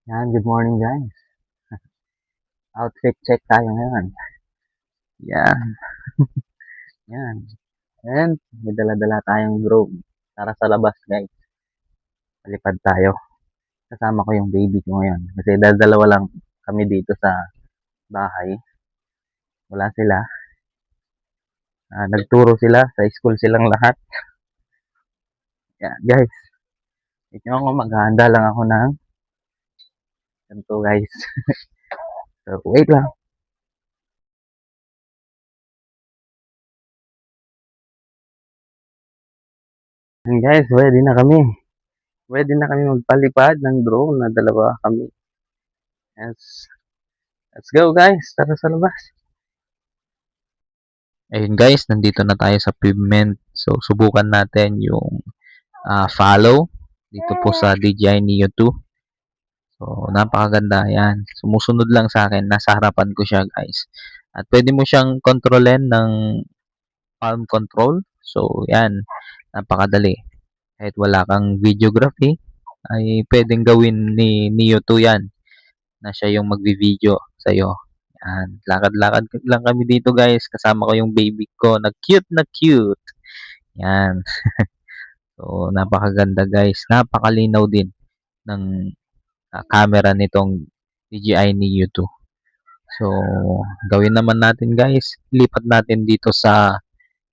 Yan, good morning guys. Outfit check tayo ngayon. Yan, yan. And may dala-dala tayong drone. Tara sa labas guys. Palipad tayo. Kasama ko yung baby ko ngayon. Kasi dalawa lang kami dito sa bahay. Wala sila. Nagturo sila. Sa school silang lahat. Yan guys. Ito ako maghahanda lang ako ng ganito guys. So wait lang. And guys, ready na kami. Ready na kami magpalipad ng drone na dalawa kami. Yes. Let's go guys. Tara sa labas. Ayun guys, nandito na tayo sa pavement. So, subukan natin yung follow dito po sa DJI Neo 2. So, napakaganda. Yan. Sumusunod lang sa akin. Nasa harapan ko siya guys. At pwede mo siyang kontrolin ng palm control. So, yan. Napakadali. Kahit wala kang videography, ay pwedeng gawin ni Neo 2 yan. Na siya yung magvi-video sa'yo. Yan. Lakad-lakad lang kami dito guys. Kasama ko yung baby ko na cute na cute. Yan. So, napakaganda guys. Napakalinaw din ng camera nitong DJI Neo 2. So, gawin naman natin guys. Lipat natin dito sa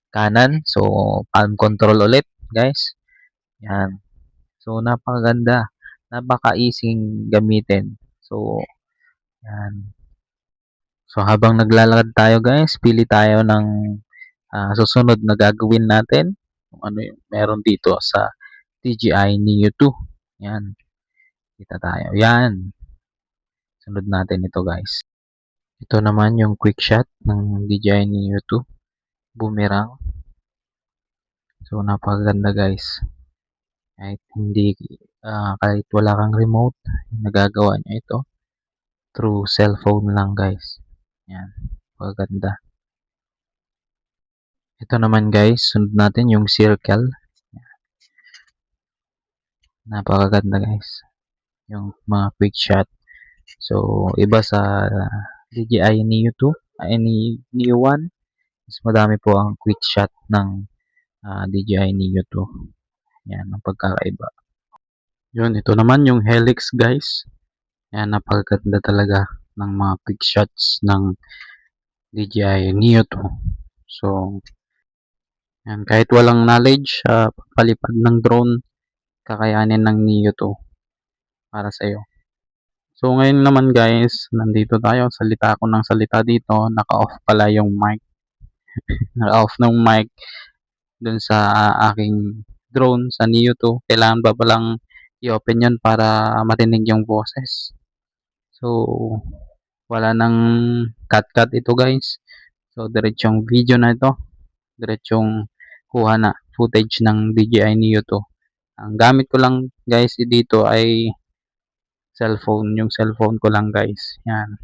kanan. So, palm control ulit guys. Yan. So, napakaganda. Napaka-easing gamitin. So, yan. So, habang naglalakad tayo guys, pili tayo ng susunod na gagawin natin. Kung ano yung meron dito sa DJI Neo 2. Yan. Kita tayo. Yan. Sunod natin ito guys. Ito naman yung quick shot ng DJI Neo 2. Boomerang. So, napakaganda guys. Kahit wala kang remote, nagagawa niya ito through cellphone lang guys. Yan. Napakaganda. Ito naman guys, sunod natin yung circle. Napakaganda guys. Yung mga quick shot. So, iba sa DJI Neo 2, Neo 1, mas madami po ang quick shot ng DJI Neo 2. Yan, ang pagkakaiba. Yun, ito naman yung Helix guys. Yan, napakaganda talaga ng mga quick shots ng DJI Neo 2. So, yan, kahit walang knowledge sa pagpalipad ng drone, kakayanin ng Neo 2 para sa iyo. So, ngayon naman guys, nandito tayo. Salita ako ng salita dito. Naka-off pala yung mic. Naka-off ng mic dun sa aking drone sa Neo 2. Kailangan ba palang i-open yun para marinig yung boses. So, wala nang cut-cut ito guys. So, diretsong video na ito. Diretsong kuha na footage ng DJI Neo 2. Ang gamit ko lang guys dito ay cellphone. Yung cellphone ko lang guys. Yan.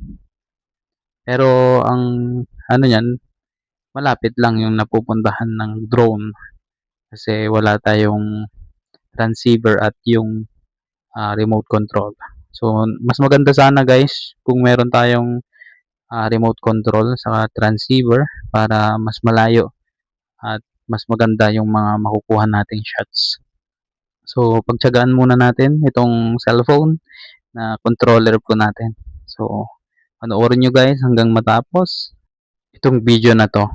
Pero ang ano yan, malapit lang yung napupuntahan ng drone. Kasi wala tayong transceiver at yung remote control. So, mas maganda sana guys kung meron tayong remote control sa transceiver para mas malayo at mas maganda yung mga makukuha nating shots. So, pagtyagaan muna natin itong cellphone na controller po natin. So, panoorin nyo guys hanggang matapos itong video na to.